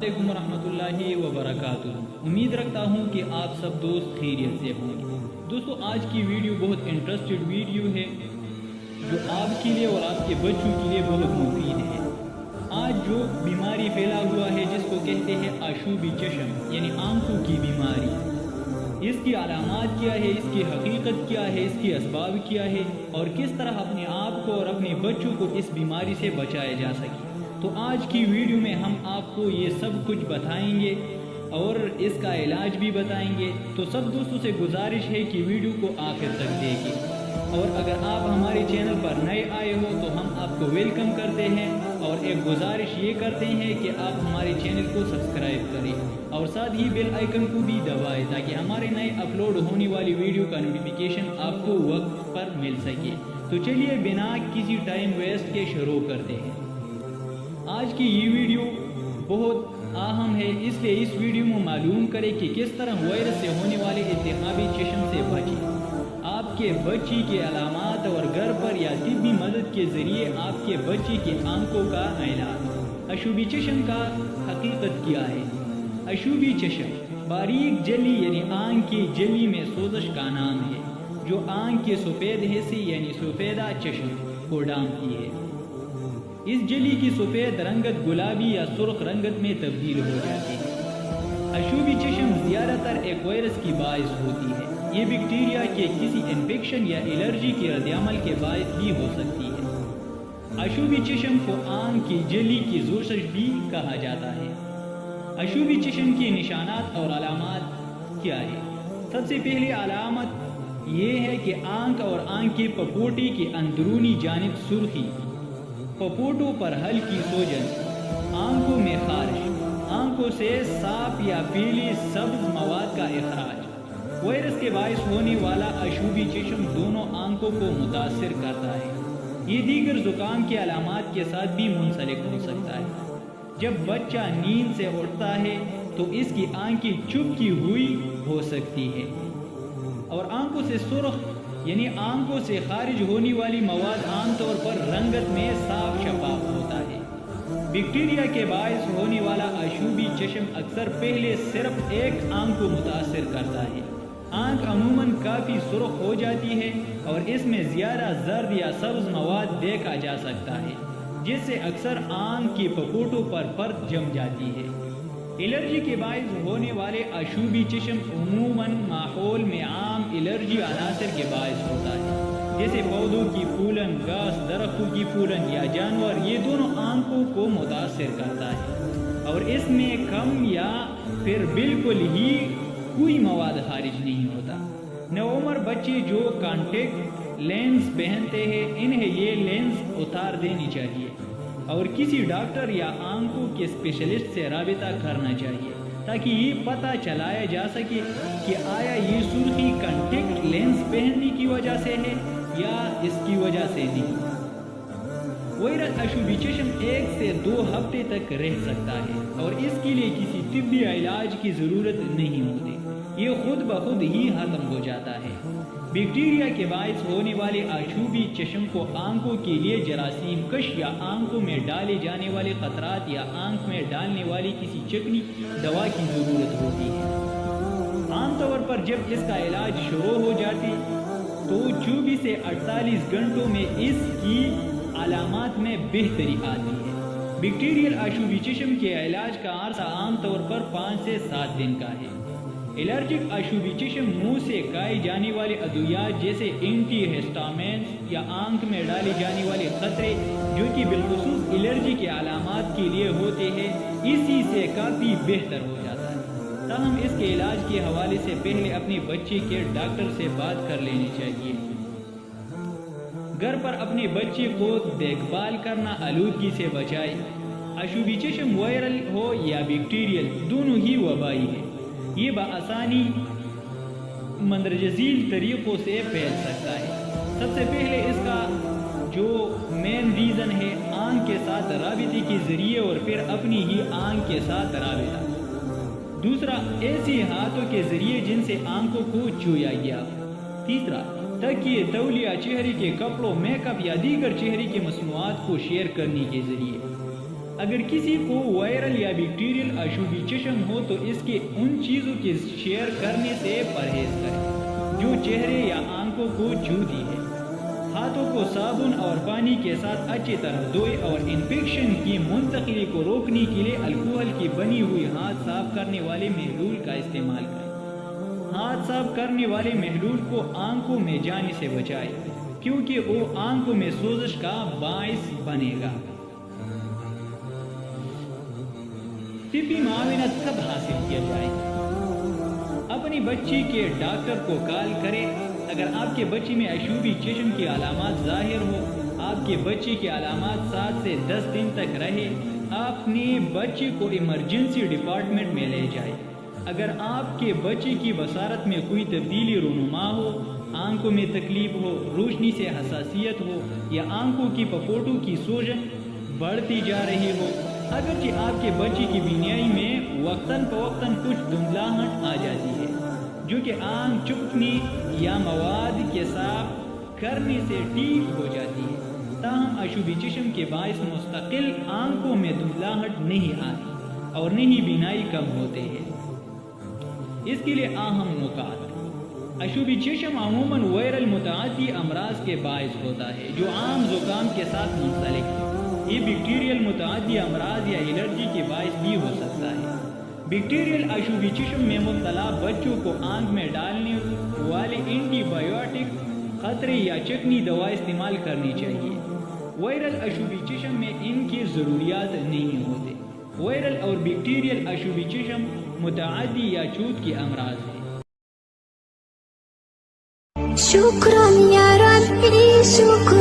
अलैकुम वरहमतुल्लाहि वबरकातुहू। उम्मीद रखता हूँ कि आप सब दोस्त खैरियत से होंगे। दोस्तों, आज की वीडियो बहुत इंटरेस्टेड वीडियो है जो आपके लिए और आपके बच्चों के लिए बहुत मुफीद है। आज जो बीमारी फैला हुआ है जिसको कहते हैं आशूबी चश्म यानी आंखों की बीमारी, इसकी अलामात क्या है, इसकी हकीकत क्या है, इसकी असबाब क्या है और किस तरह अपने आप को और अपने बच्चों को इस बीमारी से बचाया जा सके, तो आज की वीडियो में हम आपको ये सब कुछ बताएंगे और इसका इलाज भी बताएंगे। तो सब दोस्तों से गुजारिश है कि वीडियो को आखिर तक देखें और अगर आप हमारे चैनल पर नए आए हो तो हम आपको वेलकम करते हैं और एक गुजारिश ये करते हैं कि आप हमारे चैनल को सब्सक्राइब करें और साथ ही बेल आइकन को भी दबाएं ताकि हमारे नए अपलोड होने वाली वीडियो का नोटिफिकेशन आपको वक्त पर मिल सके। तो चलिए बिना किसी टाइम वेस्ट के शुरू करते हैं। आज की ये वीडियो बहुत अहम है, इसलिए इस वीडियो में मालूम करें कि किस तरह वायरस से होने वाले इल्तिहाबी चश्म से बचें। आपके बच्चे के अलामात और घर पर या तिब्बी मदद के ज़रिए आपके बच्चे की आंखों का इलाज। अशूबी चश्म का हकीकत क्या है? अशूबी चश्म बारीक जली यानी आंख की जली में सोजश का नाम है जो आंख के सफ़ेद हिस्से यानी सफ़ेदा चश्म को डांपती है। इस जली की सफ़ेद रंगत गुलाबी या सुर्ख रंगत में तब्दील हो जाती है। अशूबी चश्म ज़्यादातर एक वायरस की बाइस होती है। ये बैक्टीरिया के किसी इन्फेक्शन या एलर्जी के रद्द-ए-अमल के बाइस भी हो सकती है। अशूबी चश्म को आंख की जली की जोशश भी कहा जाता है। अशूबी चश्म की निशानात और अलामात क्या है? सबसे पहली अलामत ये है कि आंख और आंख की पपोटी की अंदरूनी जानिब सुर्खी, पपोटों पर हल्की सूजन, आंखों में खारिश, आंखों से साफ या पीली सब्ज मवाद का इखराज। वायरस के बाइस होने वाला अशूबी चश्म दोनों आंखों को मुतासिर करता है। ये दीगर जुकाम के अलामात के साथ भी मुंसलिक हो सकता है। जब बच्चा नींद से उठता है तो इसकी आंखें चुपकी हुई हो सकती है और आंखों से सुर्ख यानी आंखों से खारिज होने वाली मवाद आमतौर पर रंगत में साफ शफाफ होता है। बैक्टीरिया के बाइस होने वाला अशूबी चश्म अक्सर पहले सिर्फ एक आंख को मुतासिर करता है। आंख अमूमन काफ़ी सुर्ख हो जाती है और इसमें ज़्यादा जर्द या सब्ज मवाद देखा जा सकता है जिससे अक्सर आंख की पपोटों पर परत जम जाती है। एलर्जी के बाइस होने वाले अशूबी चश्म अमूमन माहौल में आम एलर्जी अनासर के बाइस होता है जैसे पौधों की फूलन, घास, दरख्तों की फूलन या जानवर। ये दोनों आंखों को मुतासिर करता है और इसमें कम या फिर बिल्कुल ही कोई मवाद खारिज नहीं होता। नवउम्र बच्चे जो कॉन्टेक्ट लेंस पहनते हैं इन्हें ये लेंस उतार देनी चाहिए और किसी डॉक्टर या आंखों के स्पेशलिस्ट से राबिता करना चाहिए ताकि ये पता चलाया जा सके कि आया ये सुर्खी कॉन्टेक्ट लेंस पहनने की वजह से है या इसकी वजह से नहीं। वायरस अशूबी चश्म 1 से 2 हफ्ते तक रह सकता है और इसके लिए किसी तिब्बी इलाज की ज़रूरत नहीं होती, ये खुद ब खुद ही ख़त्म हो जाता है। बैक्टीरिया के बाइस होने वाले अशूबी चश्म को आंखों के लिए जरासीम कश या आंखों में डाले जाने वाले खतरात या आंख में डालने वाली किसी चिकनी दवा की ज़रूरत होती है। आमतौर पर जब इसका इलाज शुरू हो जाती तो 24 से 48 घंटों में इसकी अलामात में बेहतरी आती है। बैक्टीरियल अशूबी चश्म के इलाज का अर्सा आमतौर पर 5 से 7 दिन का है। एलर्जिक अशूबी चश्म मुंह से खाई जाने वाले अद्वियात जैसे एंटीहिस्टामिन्स या आंख में डाले जाने वाले खतरे जो कि बिलखुसूस एलर्जी के अलामात के लिए होते हैं, इसी से काफ़ी बेहतर हो जाता है। ताहम इसके इलाज के हवाले से पहले अपने बच्चे के डॉक्टर से बात कर लेनी चाहिए। घर पर अपने बच्चे को देखभाल करना आलूदगी से बचाए। अशूबी चश्म वायरल हो या बैक्टीरियल दोनों ही वबाई है। ये बआसानी मंदरजजील तरीक़ों से फैल सकता है। सबसे पहले इसका जो मेन रीज़न है आंख के साथ राबिते के ज़रिए और फिर अपनी ही आंख के साथ राबिता। दूसरा, ऐसे हाथों के ज़रिए जिनसे आंखों को छुआ गया। तीसरा, तकिए, तौलिया, चेहरे के कपड़ों, मेकअप या दीगर चेहरे की मसनूआत को शेयर करने के ज़रिए। اگر کسی کو وائرل یا بیکٹیریل آشوبی چشم ہو تو اس کے ان چیزوں کے شیئر کرنے سے پرہیز کریں جو چہرے یا آنکھوں کو چھوتی ہے۔ ہاتھوں کو صابن اور پانی کے ساتھ اچھی طرح دھوئے اور انفیکشن کی منتقلی کو روکنے کے لیے الکوہل کی بنی ہوئی ہاتھ صاف کرنے والے محلول کا استعمال کریں۔ ہاتھ صاف کرنے والے محلول کو آنکھوں میں جانے سے بچائیں کیونکہ وہ آنکھوں میں سوزش کا باعث بنے گا۔ طبی معاونت کب حاصل کیا جائے؟ اپنی بچی کے ڈاکٹر کو کال کریں۔ اگر آپ کے بچی میں آشوبی چشم کی علامات ظاہر ہو، آپ کے بچی کی علامات 7 سے 10 دن تک رہے، آپ نے بچی کو ایمرجنسی ڈپارٹمنٹ میں لے جائیں۔ اگر آپ کے بچے کی بصارت میں کوئی تبدیلی رونما ہو، آنکھوں میں تکلیف ہو، روشنی سے حساسیت ہو یا آنکھوں کی پپوٹوں کی سوجن بڑھتی جا رہی ہو، اگرچہ آپ کے بچے کی بینائی میں وقتاً فوقتاً کچھ دھندلاہٹ آ جاتی ہے جو کہ آنکھ چپکنے یا مواد کے صاف کرنے سے ٹھیک ہو جاتی ہے، تاہم آشوبی چشم کے باعث مستقل آنکھوں میں دھندلاہٹ نہیں آتی اور نہ ہی بینائی کم ہوتے ہیں۔ اس کے لیے اہم نکات: آشوبی چشم عموماً وائرل متعدی امراض کے باعث ہوتا ہے جو عام زکام کے ساتھ منسلک ہے۔ یہ بیکٹیریل متعدی امراض یا الرجی کے باعث بھی ہو سکتا ہے۔ بیکٹیریل آشوبی چشم میں مبتلا بچوں کو آنکھ میں ڈالنے والے اینٹی بایوٹک خطرے یا چکنی دوا استعمال کرنی چاہیے۔ وائرل آشوبی چشم میں ان کی ضروریات نہیں ہوتے۔ وائرل اور بیکٹیریل آشوبی چشم متعدی یا چھوت کے امراض ہیں۔ شکران یا ربی شکر